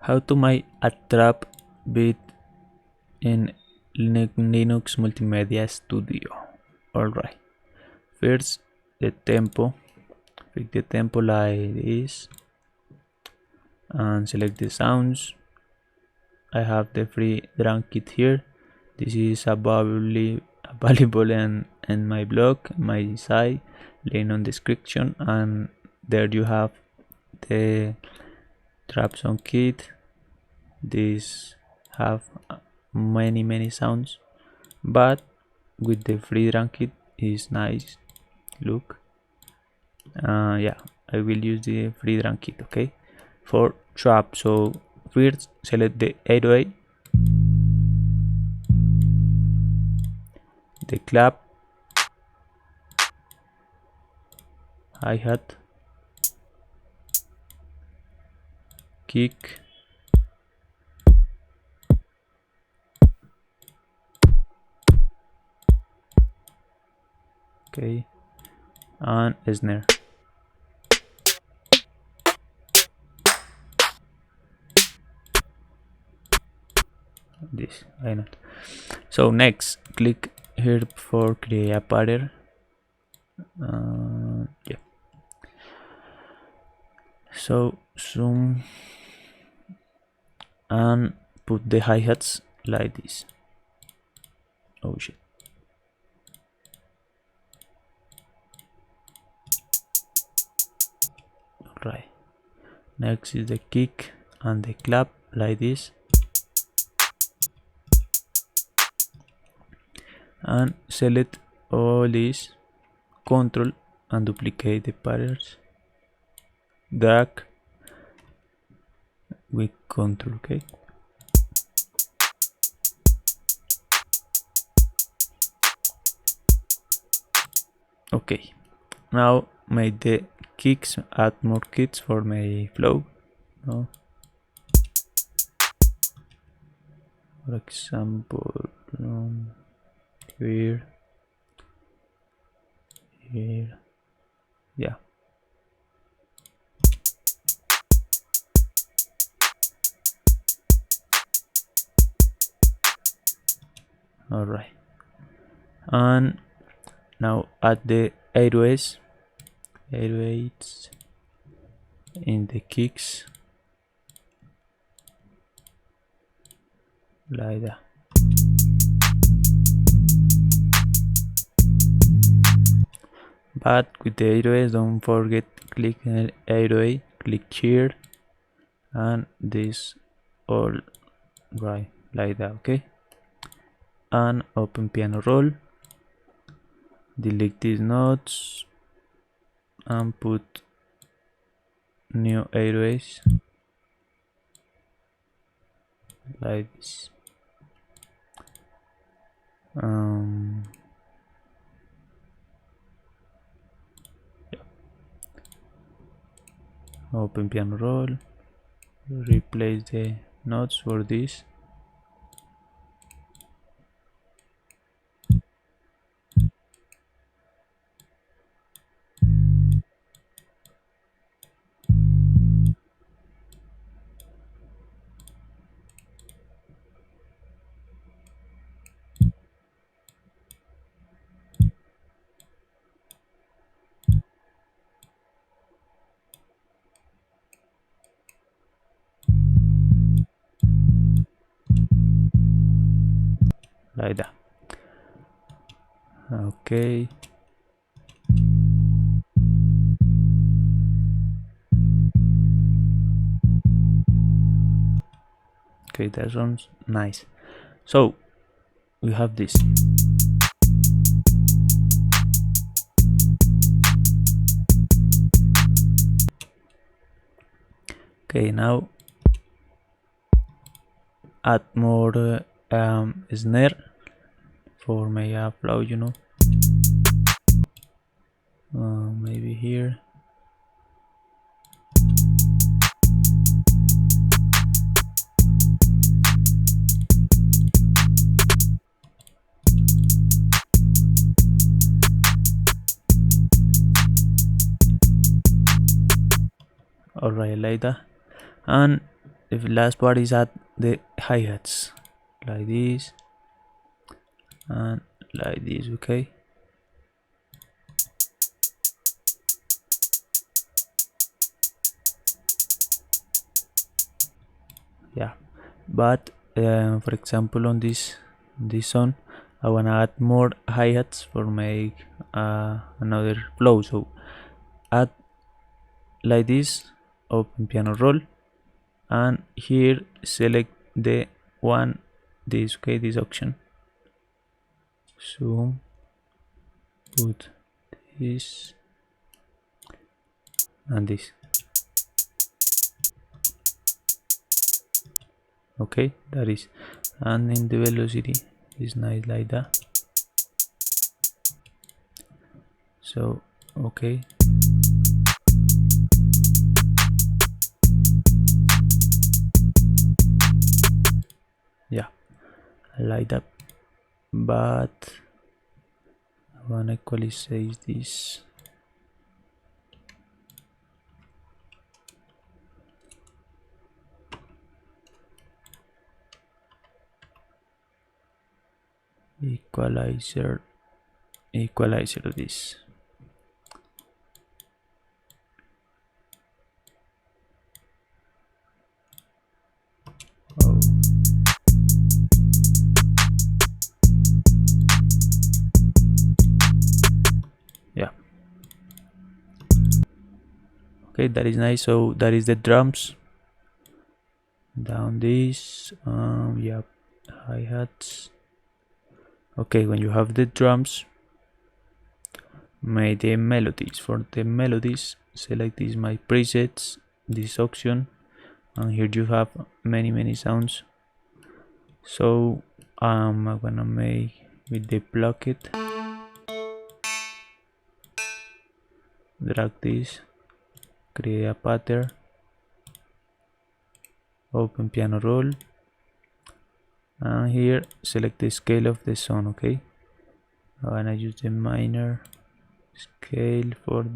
How to make a trap beat in Linux Multimedia Studio. Alright, first the tempo, pick the tempo like this and select the sounds. I have the free drum kit here. This is available in my blog, my site, link on description, and there you have the trap sound kit. These have many sounds, but with the free drum kit is nice. Look, yeah, I will use the free drum kit. Okay, for trap. So first select the 808, the clap, hi-hat, kick, okay, and snare. This I not. So next, click here for create a pattern. Yeah. So zoom and put the hi-hats like this. Oh shit. Right. Next is the kick and the clap like this. And select all these, control and duplicate the patterns. Drag with control, okay? Okay, now make the kicks, add more kicks for my flow. No? For example, here, yeah. All right, and now add the 808s in the kicks like that. But with the 808s, don't forget click 808, click here, and this all right like that, okay? And open piano roll, delete these notes and put new 808s like this. Yeah. Open piano roll, replace the notes for this. Like that. Okay. Okay, that sounds nice. So we have this. Okay, now add more snare for my flow, you know. Maybe here. Alright, like that. And the last part is add the hi-hats like this and like this. Okay, yeah, but for example on this song I wanna add more hi-hats for make another flow. So add like this, open piano roll, and here select the one, this, okay, this option. So put this and this. Okay, that is, and in the velocity is nice like that. So okay, yeah, I like that, but I wanna equalize this. Equalizer this. Oh. Yeah, okay, that is nice. So that is the drums. Down this, yeah, hi-hats. Okay, when you have the drums, make the melodies. For the melodies, select this my presets, this option, and here you have many sounds. So I'm gonna make with the bucket, drag this, create a pattern, open piano roll, and here select the scale of the song. Okay, I'm gonna use the minor scale for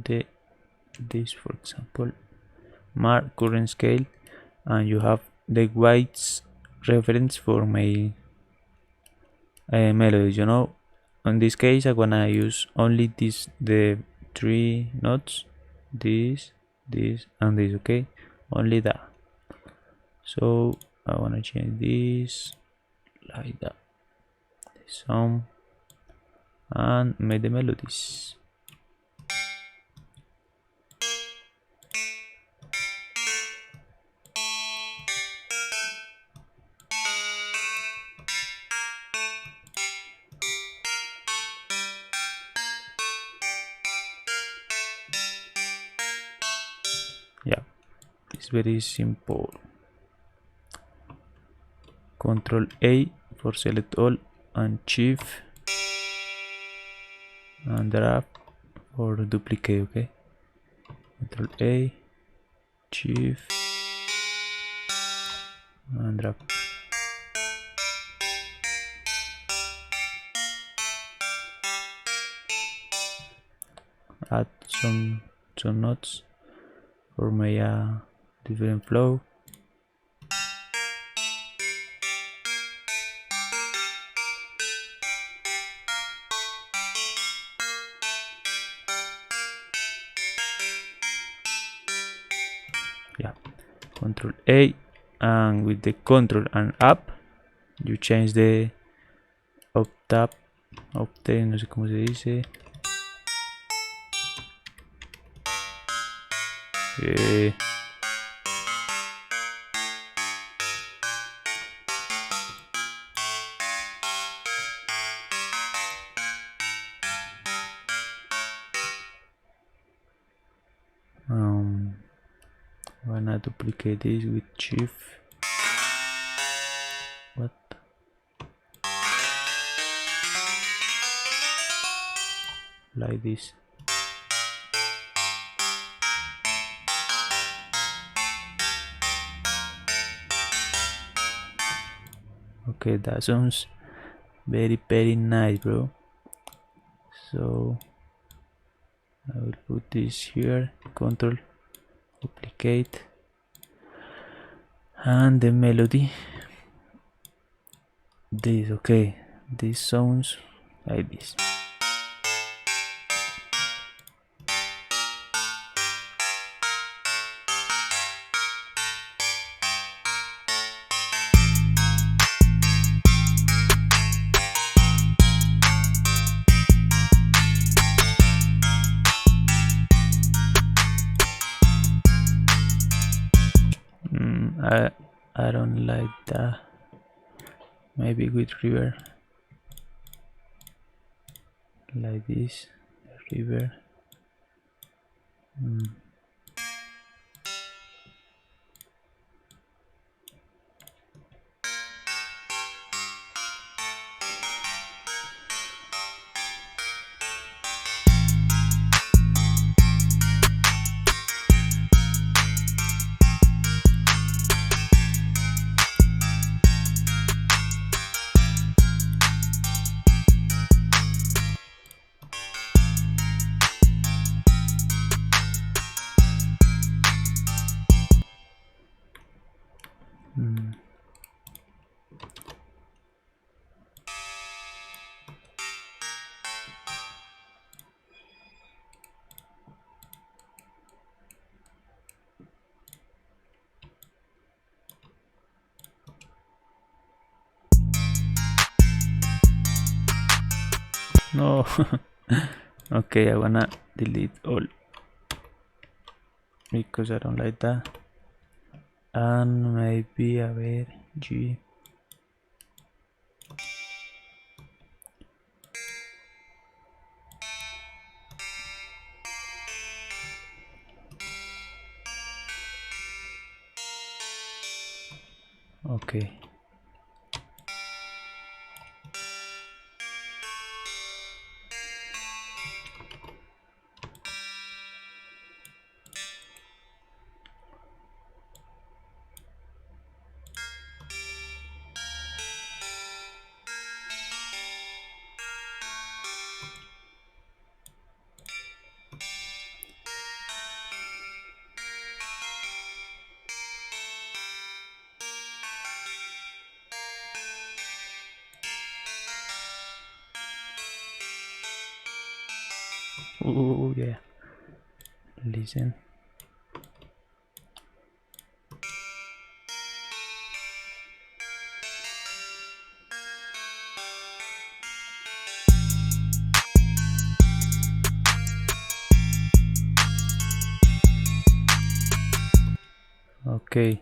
this, for example, mark current scale, and you have the whites reference for my melodies. You know, in this case I'm gonna use only the three notes, this, and this. Okay, only that. So I wanna change this like that, the song, and make the melodies. Yeah, it's very simple. Control A for select all, and Shift and drag for duplicate. Okay, Control A, Shift and drag. Add some notes for my different flow. Yeah, Control A, and with the Control and Up you change the octave, no sé cómo se dice. I'm gonna duplicate this with Shift. What? Like this. Okay, that sounds very nice, bro. So I will put this here, Control, duplicate, And the melody, this, okay, this sounds like this. I don't like that. Maybe with river like this, river. No. Okay, I wanna delete all because I don't like that. And maybe a ver G. Okay. Oh yeah. Listen. Okay.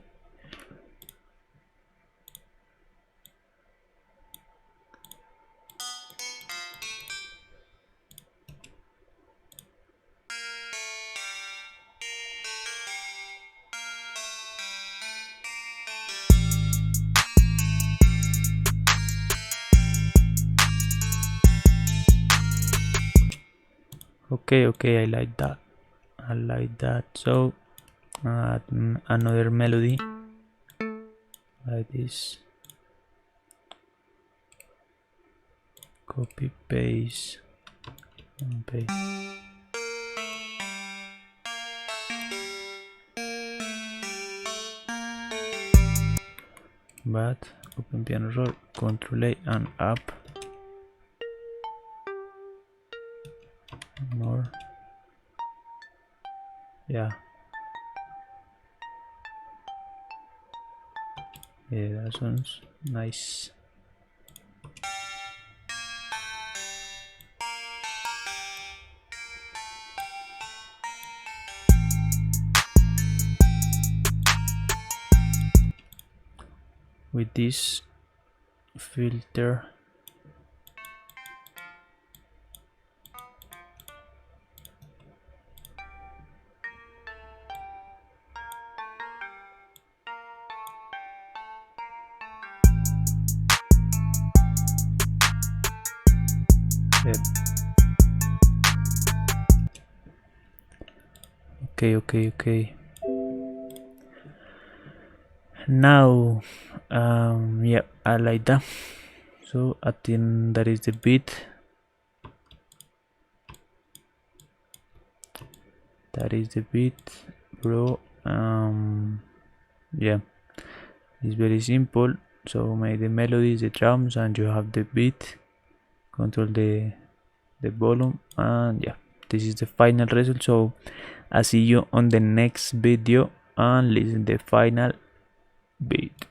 Okay, I like that. I like that. So another melody like this. Copy paste and paste. But open piano roll, Control A and up. More. Yeah. Yeah, that sounds nice. With this filter, yeah. Okay. Now, yeah, I like that. So I think that is the beat. That is the beat, bro. Yeah. It's very simple. So make the melodies, the drums, and you have the beat. Control the volume, and yeah, this is the final result. So I see you on the next video and listen the final beat.